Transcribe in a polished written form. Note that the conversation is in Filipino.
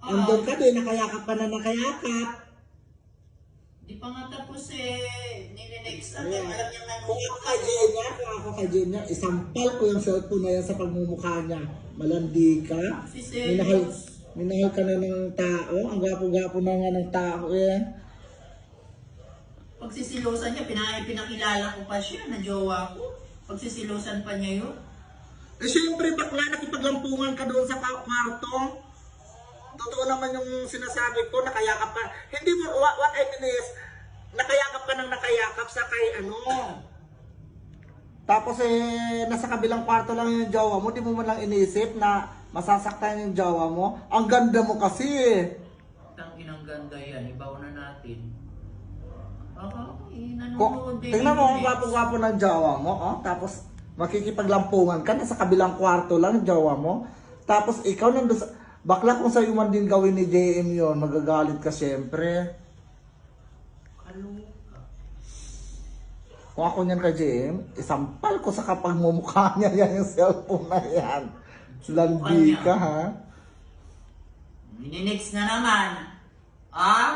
Andun ka din, nakayakap ka na nakayakap. Di pa nga tapos eh, nilinext natin. Ayan. Alam niya nga Kung ako kay Genya, isampal ko yung cellphone na yan sa pagmumukha niya. Malandi ka. si Minahal ka na ng tao. Ang gwapo-gwapo na nga ng tao eh. Pagsisilosan niya, pinakilala ko pa siya na jowa ko. Pagsisilosan pa niya yun. Eh siyempre, bakla, nakipaglampungan ka doon sa kwarto. Totoo naman yung sinasabi ko, nakayakap ka. Hindi mo, what I mean is, nakayakap ka ng nakayakap sa kay ano. Tapos nasa kabilang kwarto lang yung jowa mo, di mo man lang iniisip na masasaktan yung jowa mo. Ang ganda mo kasi eh. Tangin ang ganda yan, ibaw na natin. Tingnan mo ang gwapo-gwapo ng jowa mo, oh. Tapos makikipaglampungan ka, nasa kabilang kwarto lang yung jowa mo. Tapos ikaw nandun sa... Bakla kung sa'yo man din gawin ni JM yon, magagalit ka siyempre. Kaluka. Kung ako niyan kay JM, isampal ko sa kapagmumukha niya yan yung cellphone na yan. Landi ka ha. Nininext na naman. Ah?